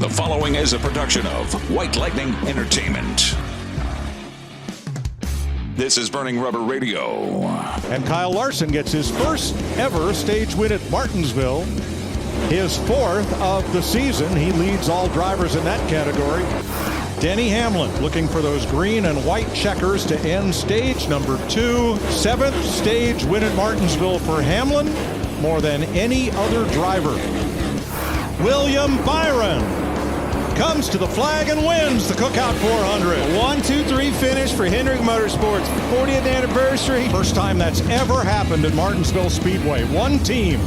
The following is a production of White Lightning Entertainment. This is Burning Rubber Radio. And Kyle Larson gets his first ever stage win at Martinsville. His fourth of the season. He leads all drivers in that category. Denny Hamlin looking for those green and white checkers to end stage number 2. Seventh stage win at Martinsville for Hamlin, more than any other driver. William Byron comes to the flag and wins the Cookout 400. 1-2-3 finish for Hendrick Motorsports, 40th anniversary. First time that's ever happened at Martinsville Speedway. One team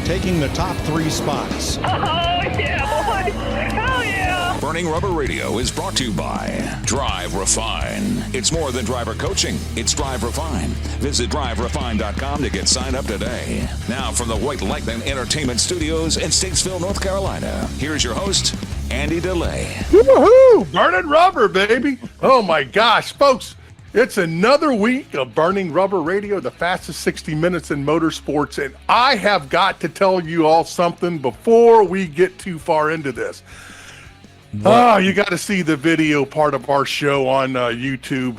taking the top 3 spots. Oh, yeah, boy. Hell yeah. Burning Rubber Radio is brought to you by DriveRefine. It's more than driver coaching. It's DriveRefine. Visit DriveRefine.com to get signed up today. Now from the White Lightning Entertainment Studios in Statesville, North Carolina, here's your host, Andy DeLay. Woohoo! Burning rubber, baby. Oh, my gosh, folks. It's another week of Burning Rubber Radio, the fastest 60 minutes in motorsports. And I have got to tell you all something before we get too far into this. Oh, you got to see the video part of our show on YouTube.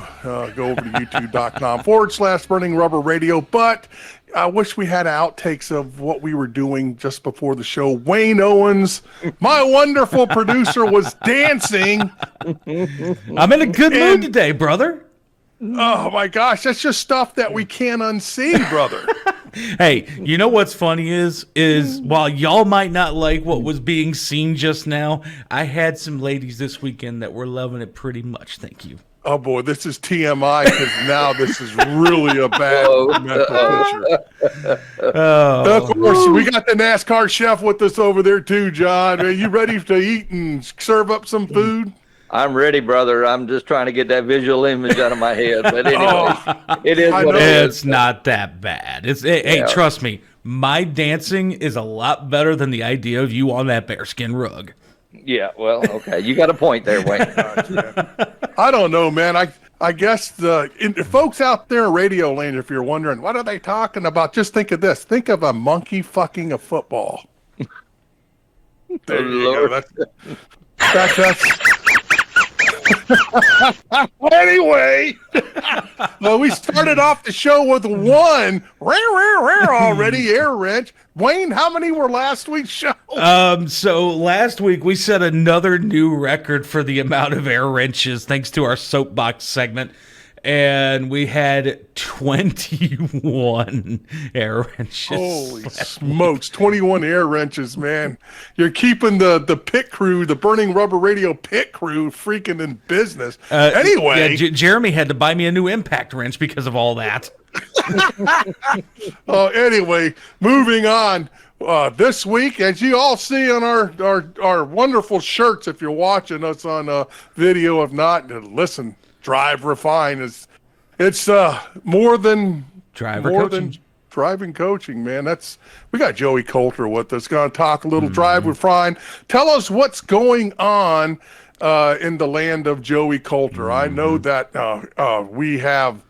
Go over to youtube.com/Burning Rubber Radio. But I wish we had outtakes of what we were doing just before the show. Wayne Owens, my wonderful producer, was dancing. I'm in a good mood today, brother. Oh, my gosh. That's just stuff that we can't unsee, brother. Hey, you know what's funny is while y'all might not like what was being seen just now, I had some ladies this weekend that were loving it pretty much. Thank you. Oh, boy, this is TMI because now this is really a bad mental picture. Of course, we got the NASCAR chef with us over there too, John. Are you ready to eat and serve up some food? I'm ready, brother. I'm just trying to get that visual image out of my head. But anyway, it is what it is. It's not that bad. Hey, trust me, my dancing is a lot better than the idea of you on that bearskin rug. Yeah, well, okay. You got a point there, Wayne. I don't know, man. I guess the folks out there in radio land, if you're wondering, what are they talking about? Just think of this. Think of a monkey fucking a football. There you go. That's anyway, well, we started off the show with one already air wrench. Wayne, how many were last week's show? So last week we set another new record for the amount of air wrenches thanks to our soapbox segment. And we had 21 air wrenches. Holy smokes, 21 air wrenches, man. You're keeping the pit crew, the Burning Rubber Radio pit crew freaking in business. Anyway. Yeah, Jeremy had to buy me a new impact wrench because of all that. Anyway, moving on. This week, as you all see on our wonderful shirts, if you're watching us on video, if not, listen. DriveRefine it's more than driving coaching, man. We got Joey Coulter with us. Going to talk a little DriveRefine. Tell us what's going on in the land of Joey Coulter. I know that we have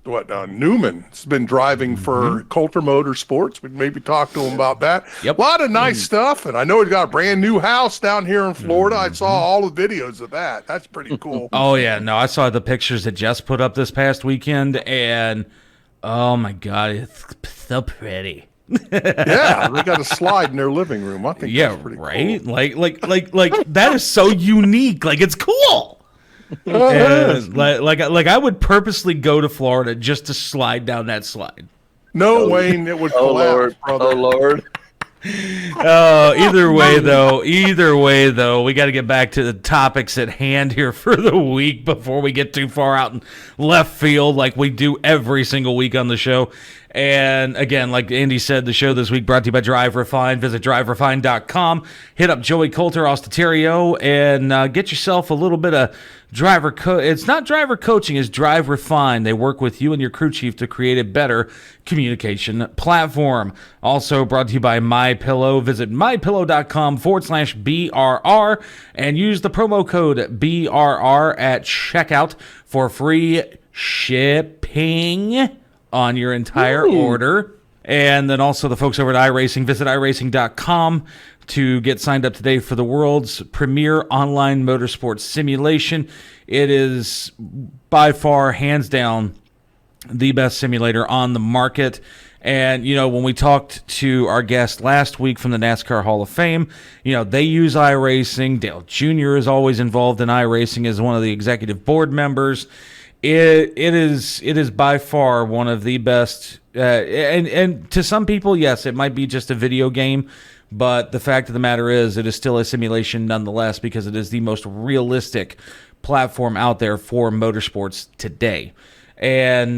Newman's been driving for Coulter Motorsports. We'd maybe talk to him about that. Yep. A lot of nice stuff, and I know he's got a brand new house down here in Florida. I saw all the videos of that. That's pretty cool. Oh, yeah. No, I saw the pictures that Jess put up this past weekend, and oh, my God, it's so pretty. Yeah, they got a slide in their living room. I think that's pretty right? cool. Like that is so unique. Like, it's cool. And like I would purposely go to Florida just to slide down that slide. No, Wayne, it would collapse, brother. Oh, Lord. Either way, though, we got to get back to the topics at hand here for the week before we get too far out in left field like we do every single week on the show. And again, like Andy said, the show this week brought to you by DriveRefine. Visit DriveRefine.com. Hit up Joey Coulter, Ostaterio, and get yourself a little bit of it's not driver coaching, it's DriveRefine. They work with you and your crew chief to create a better communication platform. Also brought to you by MyPillow. Visit mypillow.com/BRR and use the promo code BRR at checkout for free shipping on your entire order. And then also the folks over at iRacing. Visit iRacing.com to get signed up today for the world's premier online motorsports simulation. It is by far, hands down, the best simulator on the market. And, when we talked to our guest last week from the NASCAR Hall of Fame, they use iRacing. Dale Jr. is always involved in iRacing as one of the executive board members. It is by far one of the best. And to some people, yes, it might be just a video game, but the fact of the matter is it is still a simulation nonetheless, because it is the most realistic platform out there for motorsports today. And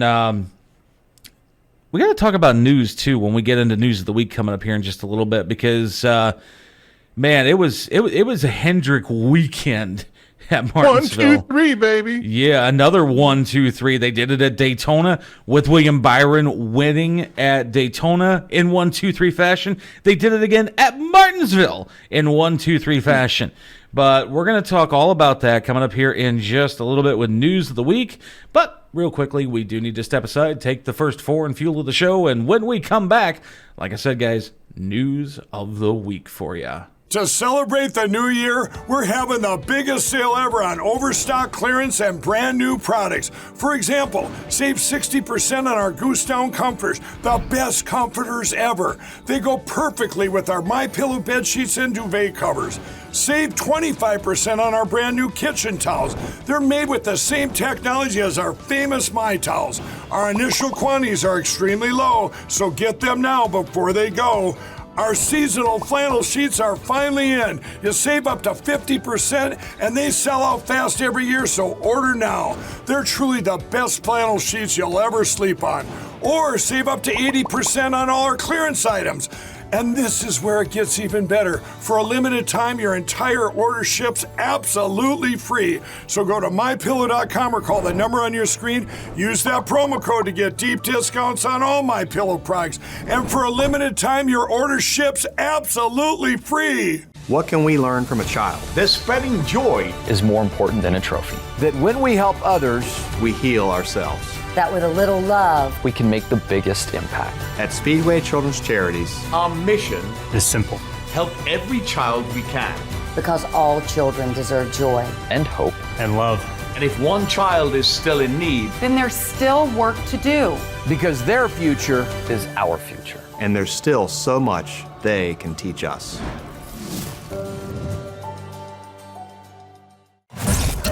we got to talk about news too when we get into news of the week coming up here in just a little bit, because man, it was a Hendrick weekend at Martinsville. 1, 2, 3, baby. Yeah, another 1, 2, 3. They did it at Daytona with William Byron winning at Daytona in 1, 2, 3 fashion. They did it again at Martinsville in 1, 2, 3 fashion. But we're going to talk all about that coming up here in just a little bit with news of the week. But real quickly, we do need to step aside, take the first 4 and fuel of the show. And when we come back, like I said, guys, news of the week for you. To celebrate the new year, we're having the biggest sale ever on overstock clearance and brand new products. For example, save 60% on our Goose Down comforters, the best comforters ever. They go perfectly with our MyPillow bed sheets and duvet covers. Save 25% on our brand new kitchen towels. They're made with the same technology as our famous My Towels. Our initial quantities are extremely low, so get them now before they go. Our seasonal flannel sheets are finally in. You save up to 50% and they sell out fast every year, so order now. They're truly the best flannel sheets you'll ever sleep on. Or save up to 80% on all our clearance items. And this is where it gets even better. For a limited time, your entire order ships absolutely free. So go to MyPillow.com or call the number on your screen. Use that promo code to get deep discounts on all MyPillow products. And for a limited time, your order ships absolutely free. What can we learn from a child? That spreading joy is more important than a trophy. That when we help others, we heal ourselves. That with a little love, we can make the biggest impact. At Speedway Children's Charities, our mission is simple. Help every child we can. Because all children deserve joy. And hope. And love. And if one child is still in need, then there's still work to do. Because their future is our future. And there's still so much they can teach us.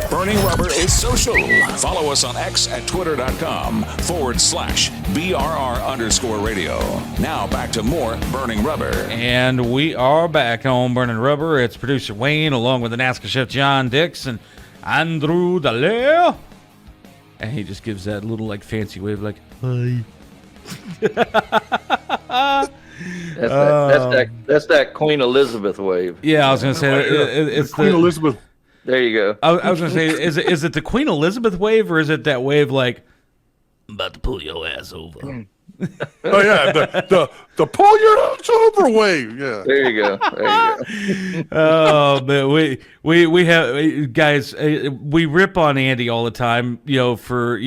Burning Rubber is social. Follow us on X at twitter.com/BRR_radio. Now back to more Burning Rubber. And we are back on Burning Rubber. It's producer Wayne along with the NASCAR chef John Dix and Andrew Dallaire. And he just gives that little fancy wave hi. That's that Queen Elizabeth wave. Yeah, I was going to say it's Queen Elizabeth. There you go. I was going to say, is it the Queen Elizabeth wave, or is it that wave I'm about to pull your ass over? Oh yeah, the pull your ass over wave. Yeah. There you go. Oh man, we have guys. We rip on Andy all the time, for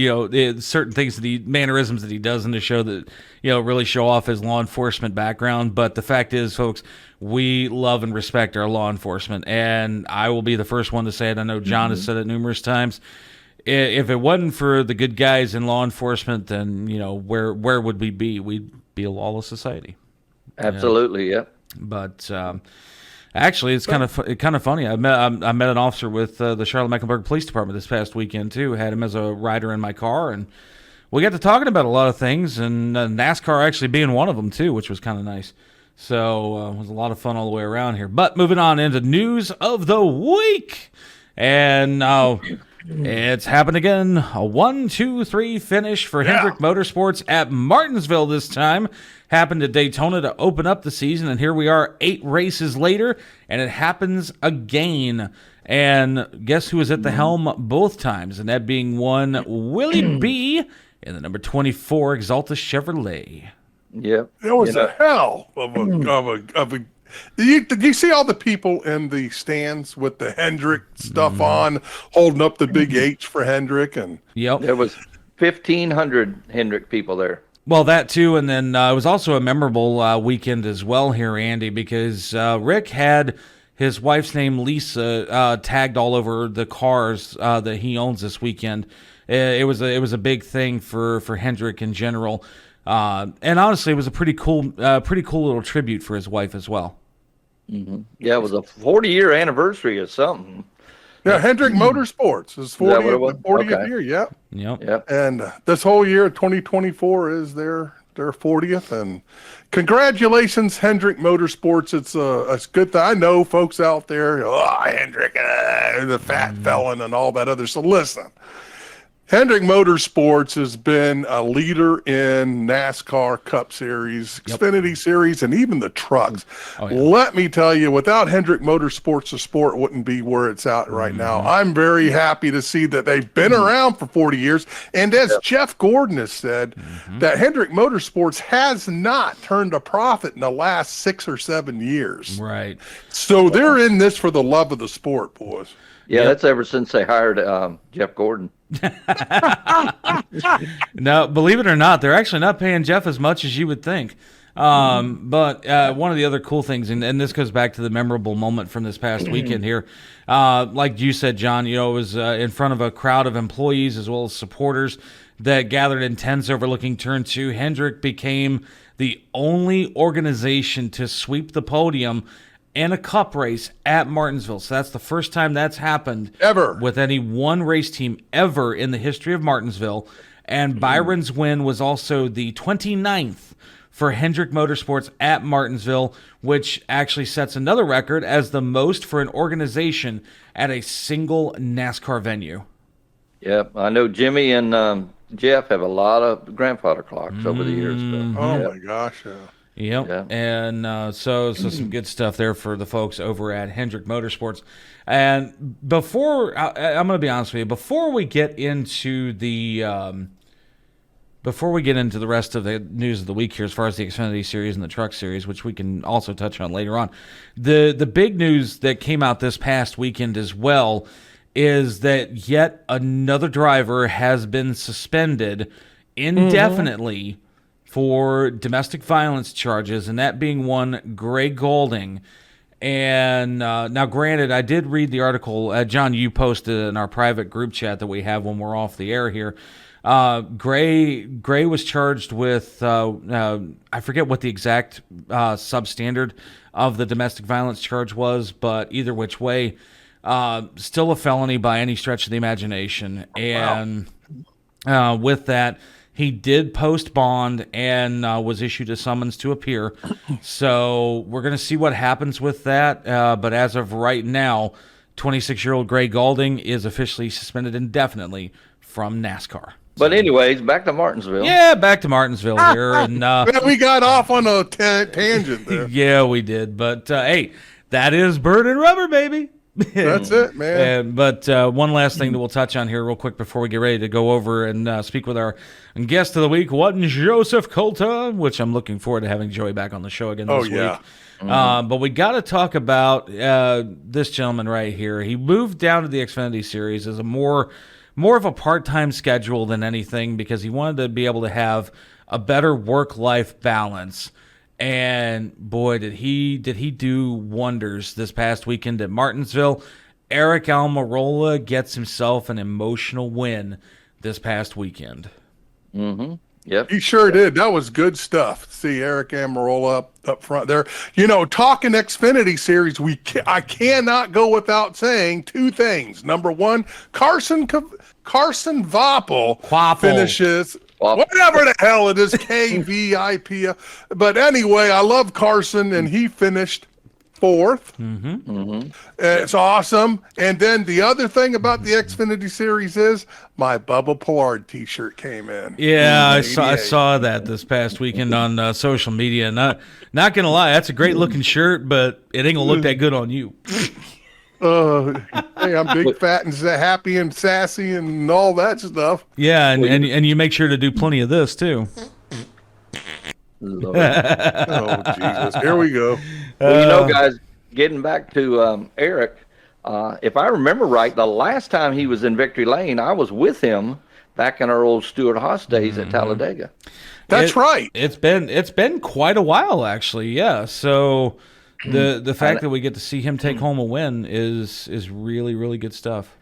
certain things that mannerisms that he does in the show that really show off his law enforcement background. But the fact is, folks, we love and respect our law enforcement, and I will be the first one to say it. I know John has said it numerous times. If it wasn't for the good guys in law enforcement, then where would we be? We'd be a lawless society. Absolutely, yeah. But actually, it's kind of funny. I met an officer with the Charlotte-Mecklenburg Police Department this past weekend too. Had him as a rider in my car, and we got to talking about a lot of things, and NASCAR actually being one of them too, which was kind of nice. So it was a lot of fun all the way around here. But moving on into news of the week, and now. It's happened again. A 1, 2, 3 finish for Hendrick Motorsports at Martinsville this time. Happened at Daytona to open up the season, and here we are 8 races later, and it happens again. And guess who was at the helm both times? And that being one Willie B. in the number 24 Exalta Chevrolet. Yep. There was a hell of a Did you see all the people in the stands with the Hendrick stuff on, holding up the big H for Hendrick? And yep, there was 1,500 Hendrick people there. Well, that too, and then it was also a memorable weekend as well here, Andy, because Rick had his wife's name, Lisa, tagged all over the cars that he owns this weekend. It was a big thing for Hendrick in general, and honestly, it was a pretty cool little tribute for his wife as well. Mm-hmm. Yeah, it was a 40-year anniversary or something. Yeah, Hendrick Motorsports is 40th year. Yep. And this whole year, 2024, is their 40th. And congratulations, Hendrick Motorsports. It's a good thing. I know folks out there, Hendrick, the fat felon and all that other. So listen, Hendrick Motorsports has been a leader in NASCAR Cup Series, Xfinity Series, and even the trucks. Oh, yeah. Let me tell you, without Hendrick Motorsports, the sport wouldn't be where it's at right now. I'm very happy to see that they've been around for 40 years. And as Jeff Gordon has said, that Hendrick Motorsports has not turned a profit in the last 6 or 7 years. Right. So they're in this for the love of the sport, boys. Yeah, that's ever since they hired Jeff Gordon. No, believe it or not, they're actually not paying Jeff as much as you would think. But one of the other cool things, and this goes back to the memorable moment from this past weekend here, like you said, John, it was in front of a crowd of employees as well as supporters that gathered in tents overlooking Turn 2. Hendrick became the only organization to sweep the podium in a cup race at Martinsville. So that's the first time that's happened ever with any one race team ever in the history of Martinsville. And Byron's win was also the 29th for Hendrick Motorsports at Martinsville, which actually sets another record as the most for an organization at a single NASCAR venue. Yep, I know Jimmy and Jeff have a lot of grandfather clocks over the years. So. Oh, my gosh, Yep. Yeah. And so some good stuff there for the folks over at Hendrick Motorsports. And before I'm going to be honest with you, before we get into the rest of the news of the week here, as far as the Xfinity Series and the Truck Series, which we can also touch on later on, the big news that came out this past weekend as well is that yet another driver has been suspended indefinitely for domestic violence charges, and that being one Gray Golding. And now, granted, I did read the article. John, you posted in our private group chat that we have when we're off the air here. Gray was charged with, I forget what the exact substandard of the domestic violence charge was, but either which way, still a felony by any stretch of the imagination. And with that, he did post bond and was issued a summons to appear. So we're going to see what happens with that. But as of right now, 26-year-old Gray Golding is officially suspended indefinitely from NASCAR. But anyways, back to Martinsville. Yeah, back to Martinsville here. And we got off on a tangent there. Yeah, we did. But, hey, that is bird and rubber, baby. That's it, man. But one last thing that we'll touch on here real quick before we get ready to go over and speak with our guest of the week, Joseph Coulter, which I'm looking forward to having Joey back on the show again this week. But we got to talk about this gentleman right here. He moved down to the Xfinity Series as a more of a part-time schedule than anything because he wanted to be able to have a better work-life balance. And boy, did he do wonders this past weekend at Martinsville. Eric Almirola gets himself an emotional win this past weekend. Yep. He sure did. That was good stuff. See Eric Almirola up front there. Talking Xfinity Series, I cannot go without saying two things. Number one, Carson Voppel finishes. Whatever the hell it is, KVIP. But anyway, I love Carson, and he finished 4th. It's awesome. And then the other thing about the Xfinity Series is my Bubba Pollard T-shirt came in. Yeah, I saw that this past weekend on social media. Not gonna lie, that's a great looking shirt, but it ain't gonna look that good on you. Hey, I'm big, fat, and happy, and sassy, and all that stuff. Yeah, and you make sure to do plenty of this too. Oh, Jesus! Here we go. Well, guys, getting back to Eric, if I remember right, the last time he was in Victory Lane, I was with him back in our old Stuart Haas days at Talladega. That's right. It's been quite a while, actually. Yeah. So the fact that we get to see him take home a win is really, really good stuff.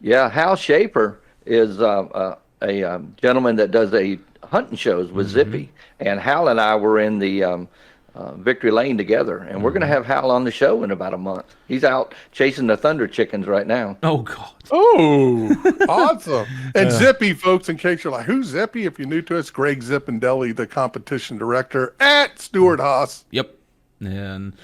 Yeah, Hal Schaefer is a gentleman that does hunting shows with Zippy, and Hal and I were in the Victory Lane together, and we're going to have Hal on the show in about a month. He's out chasing the Thunder Chickens right now. Oh, God. Oh, awesome. And Zippy, folks, in case you're like, who's Zippy? If you're new to us, Greg Zippindelli, the competition director at Stuart Haas. Yep. And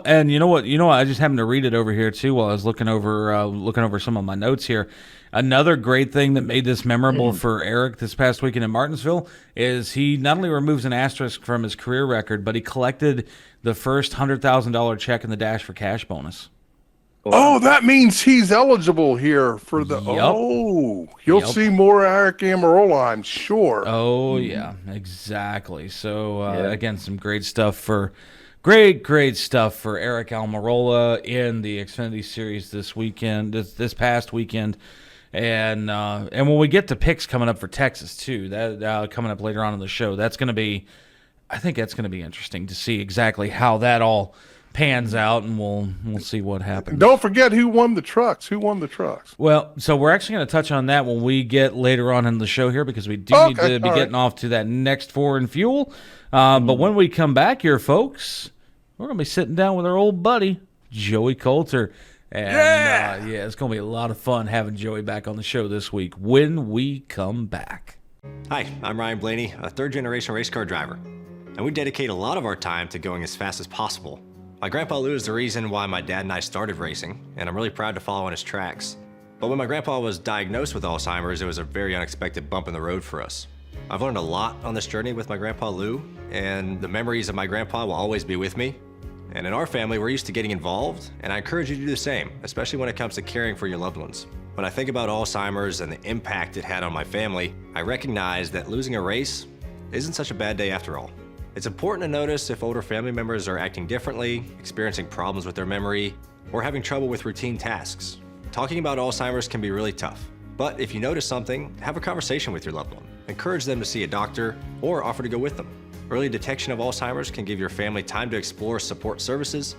and you know what? I just happened to read it over here too while I was looking over some of my notes here. Another great thing that made this memorable for Eric this past weekend in Martinsville is he not only removes an asterisk from his career record, but he collected the first $100,000 check in the Dash for Cash bonus. Oh, that means he's eligible here for the. Yep. Oh, you'll see more Eric Amarola, I'm sure. Oh yeah, exactly. So again, some great stuff for. Great stuff for Eric Almirola in the Xfinity Series this weekend, this past weekend, and when we get to picks coming up for Texas too, that coming up later on in the show, I think that's going to be interesting to see exactly how that all pans out, and we'll see what happens. Don't forget who won the trucks. Well, so we're actually going to touch on that when we get later on in the show here, because we do need to be getting off to that next four in fuel. But when we come back here, folks, we're going to be sitting down with our old buddy, Joey Coulter. And it's going to be a lot of fun having Joey back on the show this week when we come back. Hi, I'm Ryan Blaney, a third-generation race car driver. And we dedicate a lot of our time to going as fast as possible. My grandpa Lou is the reason why my dad and I started racing, and I'm really proud to follow in his tracks. But when my grandpa was diagnosed with Alzheimer's, it was a very unexpected bump in the road for us. I've learned a lot on this journey with my grandpa Lou, and the memories of my grandpa will always be with me. And in our family, we're used to getting involved, and I encourage you to do the same, especially when it comes to caring for your loved ones. When I think about Alzheimer's and the impact it had on my family, I recognize that losing a race isn't such a bad day after all. It's important to notice if older family members are acting differently, experiencing problems with their memory, or having trouble with routine tasks. Talking about Alzheimer's can be really tough, but if you notice something, have a conversation with your loved one. Encourage them to see a doctor or offer to go with them. Early detection of Alzheimer's can give your family time to explore support services,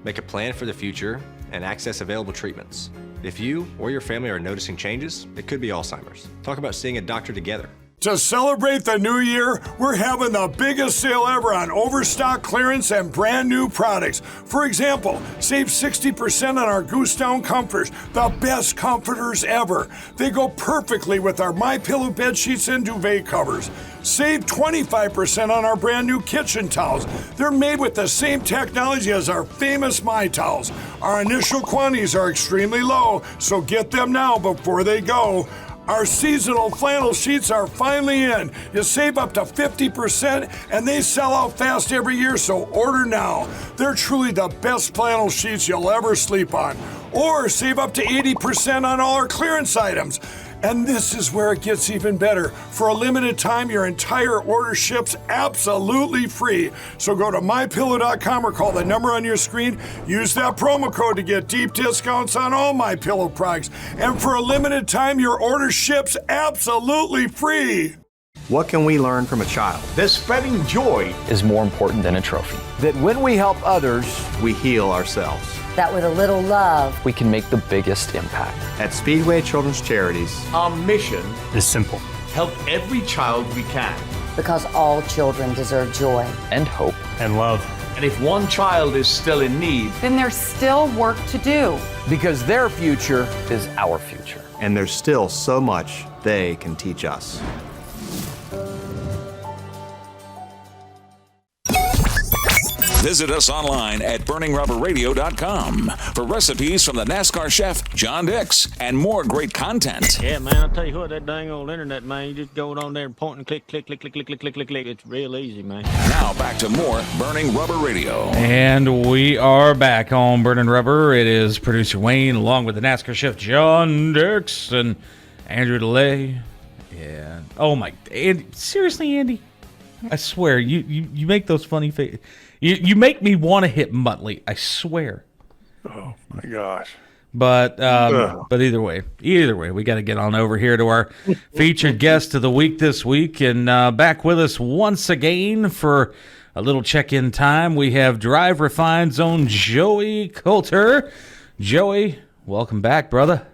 make a plan for the future, and access available treatments. If you or your family are noticing changes, it could be Alzheimer's. Talk about seeing a doctor together. To celebrate the new year, we're having the biggest sale ever on overstock clearance and brand new products. For example, save 60% on our Goose Down comforters, the best comforters ever. They go perfectly with our MyPillow bed sheets and duvet covers. Save 25% on our brand new kitchen towels. They're made with the same technology as our famous My Towels. Our initial quantities are extremely low, so get them now before they go. Our seasonal flannel sheets are finally in. You save up to 50% and they sell out fast every year, so order now. They're truly the best flannel sheets you'll ever sleep on. Or save up to 80% on all our clearance items. And this is where it gets even better. For a limited time, your entire order ships absolutely free. So go to MyPillow.com or call the number on your screen. Use that promo code to get deep discounts on all MyPillow products. And for a limited time, your order ships absolutely free. What can we learn from a child? That spreading joy is more important than a trophy. that when we help others, we heal ourselves. That with a little love, we can make the biggest impact. At Speedway Children's Charities, our mission is simple. Help every child we can. Because all children deserve joy. And hope. And love. And if one child is still in need, then there's still work to do. Because their future is our future. And there's still so much they can teach us. Visit us online at burningrubberradio.com for recipes from the NASCAR chef, John Dix, and more great content. Yeah, man, I'll tell you what, that dang old internet, man, you just go on there and point and click, click, click, click, click, click, click, click, click. It's real easy, man. Now back to more Burning Rubber Radio. And we are back on Burning Rubber. It is producer Wayne along with the NASCAR chef, John Dix, and Andrew DeLay. Yeah. Oh, my. Andy, seriously, Andy? I swear, you make those funny faces. You make me want to hit Muttley, I swear. Oh, my gosh. But either way, we got to get on over here to our featured guest of the week this week. And back with us once again for a little check-in time, we have DriveRefine's own Joey Coulter. Joey, welcome back, brother.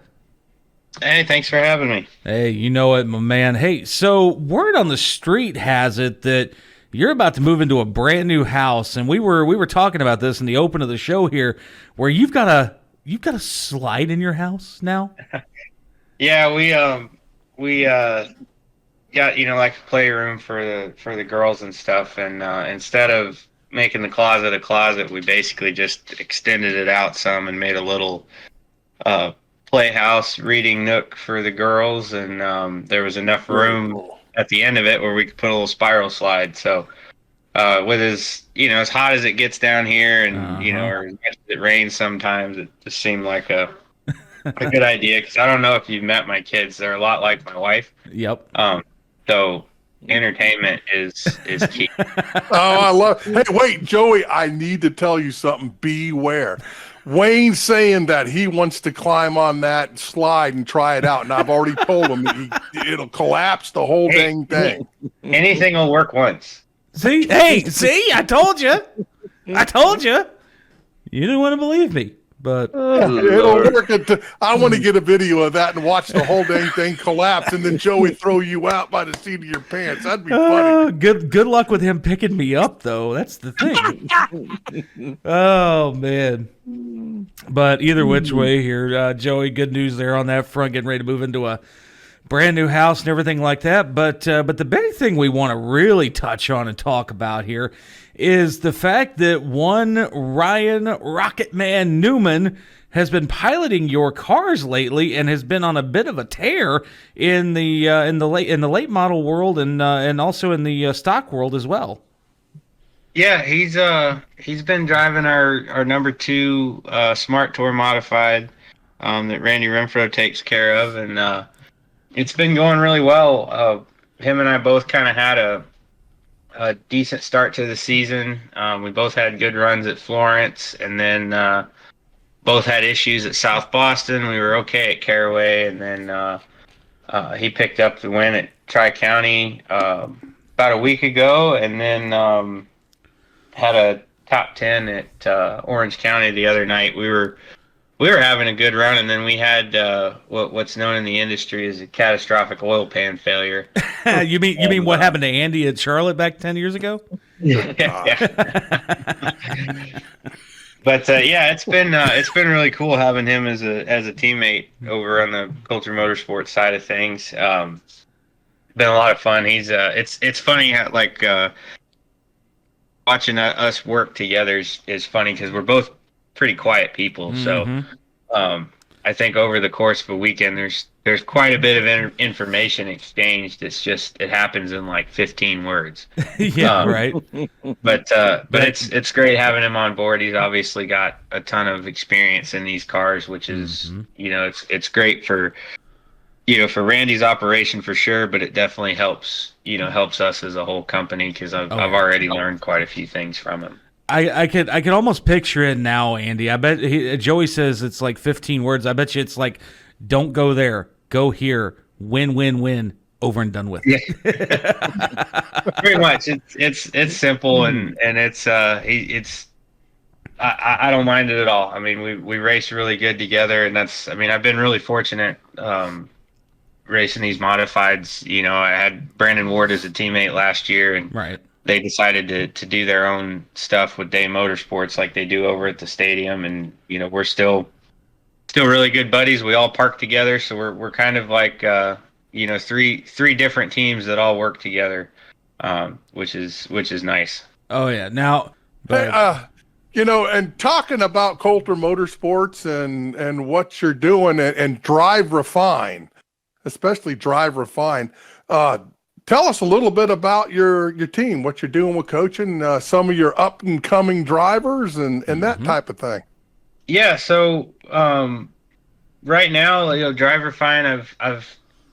Hey, thanks for having me. Hey, you know it, my man. Hey, so word on the street has it that you're about to move into a brand new house, and we were talking about this in the open of the show here, where you've got a slide in your house now. Yeah, we got like a playroom for the girls and stuff, and instead of making the closet a closet, we basically just extended it out some and made a little playhouse reading nook for the girls, and there was enough room at the end of it where we could put a little spiral slide. So with as hot as it gets down here, and or as much as it rains sometimes, it just seemed like a good idea, because I don't know if you've met my kids. They're a lot like my wife. Yep. So entertainment is key. I love. Hey, wait, Joey, I need to tell you something. Beware. Wayne's saying that he wants to climb on that slide and try it out, and I've already told him it'll collapse the whole dang thing. Anything will work once. See, I told you. You didn't want to believe me, but it'll work. I want to get a video of that and watch the whole dang thing collapse, and then Joey throw you out by the seat of your pants. That'd be funny. Good luck with him picking me up, though. That's the thing. Oh man. But either which way here, Joey, good news there on that front, getting ready to move into a brand new house and everything like that. But the big thing we want to really touch on and talk about here is the fact that one Ryan Rocketman Newman has been piloting your cars lately and has been on a bit of a tear in the late model world and also in the stock world as well. Yeah, he's been driving our number 2 Smart Tour modified that Randy Renfro takes care of, and it's been going really well. Him and I both kind of had a decent start to the season. We both had good runs at Florence, and then both had issues at South Boston. We were okay at Caraway, and then he picked up the win at Tri-County about a week ago, and then had a top 10 at Orange County the other night. We were having a good run, and then we had what's known in the industry as a catastrophic oil pan failure. You mean what happened to Andy at Charlotte back 10 years ago? Yeah. But it's been really cool having him as a teammate over on the Coulter Motorsports side of things. Been a lot of fun. He's it's funny how watching us work together is funny, because we're both pretty quiet people. So I think over the course of a weekend, there's quite a bit of information exchanged. It's just, it happens in like 15 words. Yeah, right. But it's great having him on board. He's obviously got a ton of experience in these cars, which is it's great for for Randy's operation for sure, but it definitely helps us as a whole company, because I've already learned quite a few things from him. I could almost picture it now, Andy. I bet Joey says it's like 15 words. I bet you it's like, don't go there, go here, win, win, win, over and done with. Yeah. Pretty much. It's simple, and it's I don't mind it at all. I mean, we race really good together, and I've been really fortunate racing these modifieds. I had Brandon Ward as a teammate last year, and right. They decided to do their own stuff with Day Motorsports like they do over at the stadium, and we're still really good buddies. We all park together, so we're kind of like three different teams that all work together, which is nice. Oh yeah. Now, and talking about Coulter Motorsports and what you're doing and DriveRefine, especially DriveRefine. Tell us a little bit about your team, what you're doing with coaching, some of your up and coming drivers, and that type of thing. Yeah. So right now, DriveRefine,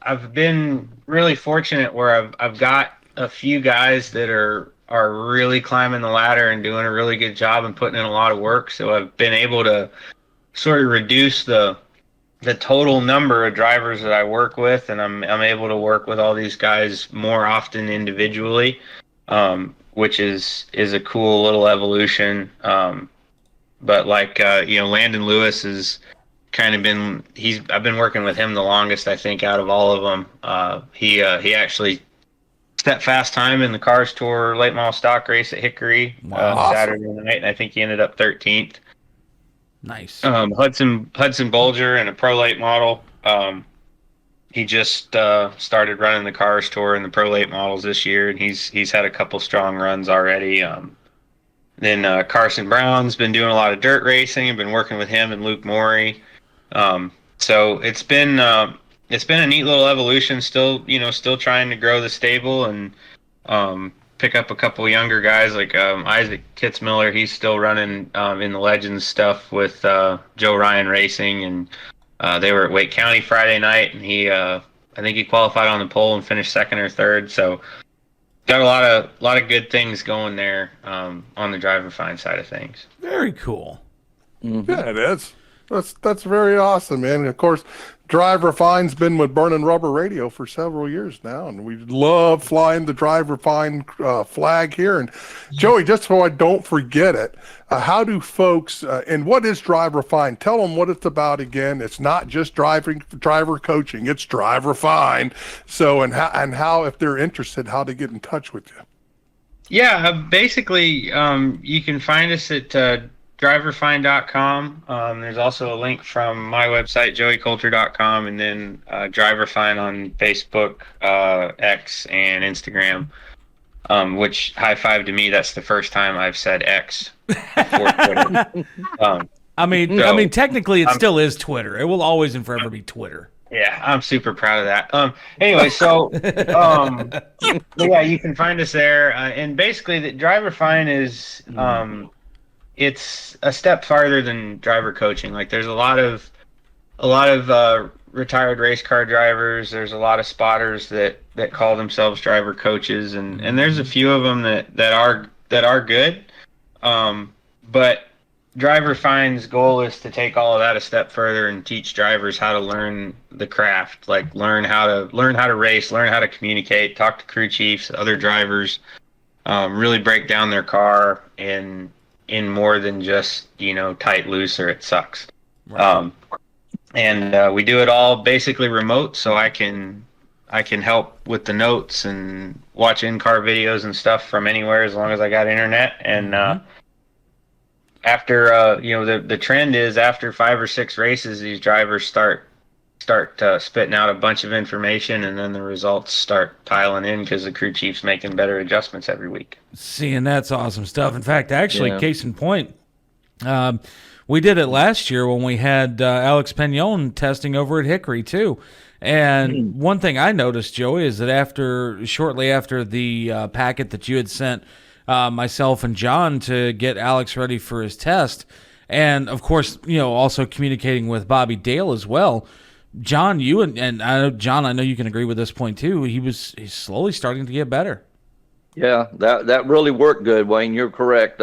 I've been really fortunate where I've got a few guys that are really climbing the ladder and doing a really good job and putting in a lot of work. So I've been able to sort of reduce the total number of drivers that I work with, and I'm able to work with all these guys more often individually, which is a cool little evolution. But like Landon Lewis is kind of been I've been working with him the longest, I think, out of all of them. He actually set fast time in the Cars Tour late model stock race at Hickory Saturday night, and I think he ended up 13th. Nice. Hudson Bolger in a pro late model. He just started running the Cars Tour in the pro late models this year, and he's had a couple strong runs already. Then Carson Brown's been doing a lot of dirt racing. I've been working with him and Luke Morey. So it's been a neat little evolution. Still trying to grow the stable and pick up a couple younger guys like Isaac Kitzmiller. He's still running in the Legends stuff with Joe Ryan Racing, and they were at Wake County Friday night, and I think he qualified on the pole and finished second or third. So got a lot of good things going there on the DriveRefine side of things. Very cool. Mm-hmm. Yeah, it is. That's very awesome, man. And of course, DriveRefine's been with Burning Rubber Radio for several years now, and we love flying the DriveRefine flag here. And Joey, just so I don't forget it, how do folks and what is DriveRefine? Tell them what it's about again. It's not just driver coaching; it's DriveRefine. So, and how if they're interested, how to get in touch with you? Yeah, basically, you can find us at driverefine.com. There's also a link from my website, joeycoulter.com, and then DriveRefine on Facebook, X, and Instagram, which, high five to me, that's the first time I've said X before Twitter. I mean, technically it still is Twitter. It will always and forever be Twitter. Yeah, I'm super proud of that. Anyway, so yeah, you can find us there. And basically, the DriveRefine is it's a step farther than driver coaching. Like, there's a lot of retired race car drivers. There's a lot of spotters that call themselves driver coaches, and there's a few of them that are good. But DriveRefine's goal is to take all of that a step further and teach drivers how to learn the craft, like learn how to race, learn how to communicate, talk to crew chiefs, other drivers, really break down their car in more than just, tight, loose, or it sucks. Right. And we do it all basically remote, so I can help with the notes and watch in-car videos and stuff from anywhere as long as I got internet. And after the trend is after 5 or 6 races, these drivers start spitting out a bunch of information, and then the results start piling in because the crew chief's making better adjustments every week. See, and that's awesome stuff. In fact, actually, case in point, we did it last year when we had Alex Pignon testing over at Hickory too. And one thing I noticed, Joey, is that shortly after the packet that you had sent myself and John to get Alex ready for his test, and of course, also communicating with Bobby Dale as well. John, you and I know you can agree with this point too. He's slowly starting to get better. Yeah, that really worked good, Wayne. You're correct.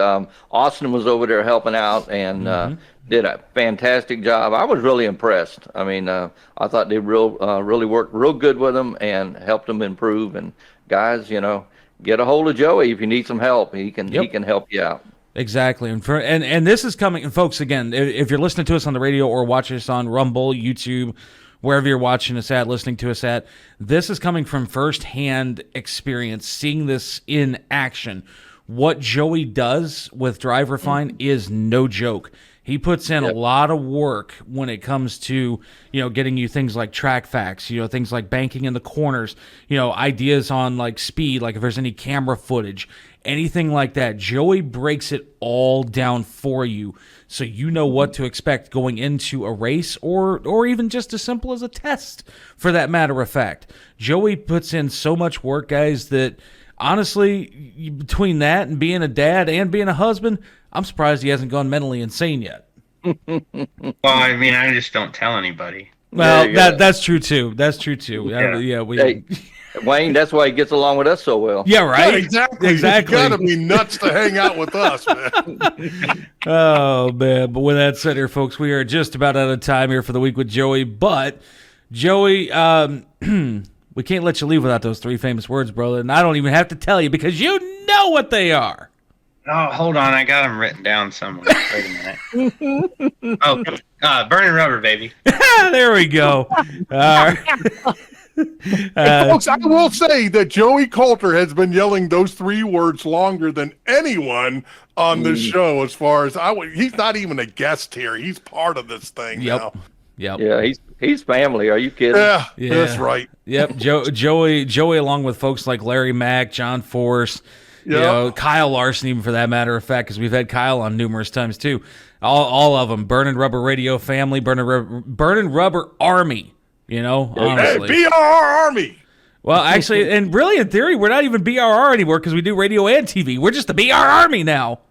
Austin was over there helping out and did a fantastic job. I was really impressed. I mean, I thought they really worked real good with him and helped them improve. And guys, get a hold of Joey if you need some help. He can help you out. Exactly. And this is coming, and folks, again, if you're listening to us on the radio or watching us on Rumble, YouTube, wherever you're watching us at, listening to us at, this is coming from firsthand experience, seeing this in action. What Joey does with DriveRefine is no joke. He puts in a lot of work when it comes to, getting you things like track facts, things like banking in the corners, ideas on like speed, like if there's any camera footage, anything like that. Joey breaks it all down for you so you know what to expect going into a race or even just as simple as a test, for that matter of fact. Joey puts in so much work, guys, that honestly, between that and being a dad and being a husband, I'm surprised he hasn't gone mentally insane yet. Well, I mean, I just don't tell anybody. Well, that's true too. That's true too. Yeah. Wayne, that's why he gets along with us so well. Yeah, right. Yeah, exactly. Exactly. You got to be nuts to hang out with us, man. Oh, man. But with that said here, folks, we are just about out of time here for the week with Joey. But, Joey, we can't let you leave without those 3 famous words, brother. And I don't even have to tell you because you know what they are. Oh, hold on. I got them written down somewhere. Wait a minute. Oh, burning rubber, baby. There we go. All right. Folks, I will say that Joey Coulter has been yelling those 3 words longer than anyone on this show. As far as he's not even a guest here; he's part of this thing now. Yep. Yeah, he's family. Are you kidding? Yeah, that's right. Yep. Joey, along with folks like Larry Mack, John Force, you know, Kyle Larson, even for that matter of fact, because we've had Kyle on numerous times too. All of them. Burning Rubber Radio family, Burning Rubber Army. You know, honestly. Hey, BRR Army. Well, actually, and really, in theory, we're not even BRR anymore because we do radio and TV. We're just the BR Army now.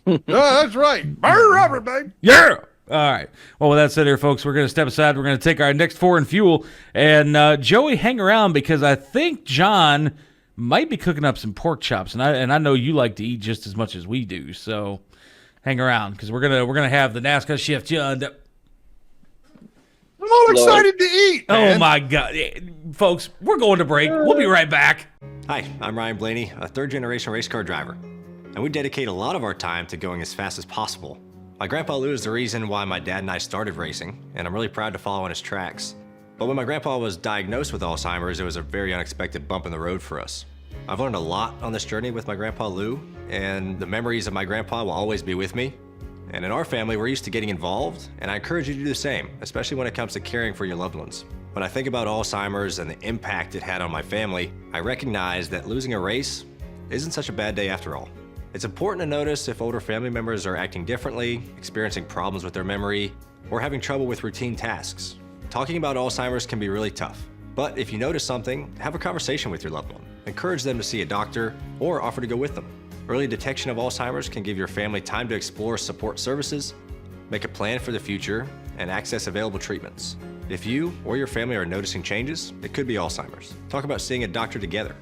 Yeah, that's right. Burn rubber, babe. Yeah. All right. Well, with that said here, folks, we're going to step aside. We're going to take our next 4 in fuel. And Joey, hang around because I think John might be cooking up some pork chops, and I know you like to eat just as much as we do. So hang around because we're gonna have the NASCAR chef John. I'm all excited to eat, man. Oh, my God. Folks, we're going to break. We'll be right back. Hi, I'm Ryan Blaney, a third-generation race car driver, and we dedicate a lot of our time to going as fast as possible. My grandpa Lou is the reason why my dad and I started racing, and I'm really proud to follow in his tracks. But when my grandpa was diagnosed with Alzheimer's, it was a very unexpected bump in the road for us. I've learned a lot on this journey with my grandpa Lou, and the memories of my grandpa will always be with me. And in our family, we're used to getting involved, and I encourage you to do the same, especially when it comes to caring for your loved ones. When I think about Alzheimer's and the impact it had on my family, I recognize that losing a race isn't such a bad day after all. It's important to notice if older family members are acting differently, experiencing problems with their memory, or having trouble with routine tasks. Talking about Alzheimer's can be really tough, but if you notice something, have a conversation with your loved one. Encourage them to see a doctor or offer to go with them. Early detection of Alzheimer's can give your family time to explore support services, make a plan for the future, and access available treatments. If you or your family are noticing changes, it could be Alzheimer's. Talk about seeing a doctor together.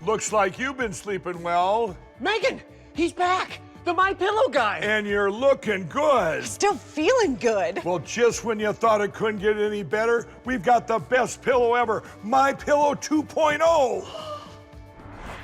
Looks like you've been sleeping well. Megan, he's back. The My Pillow guy. And you're looking good. Still feeling good. Well, just when you thought it couldn't get any better, we've got the best pillow ever, My Pillow 2.0.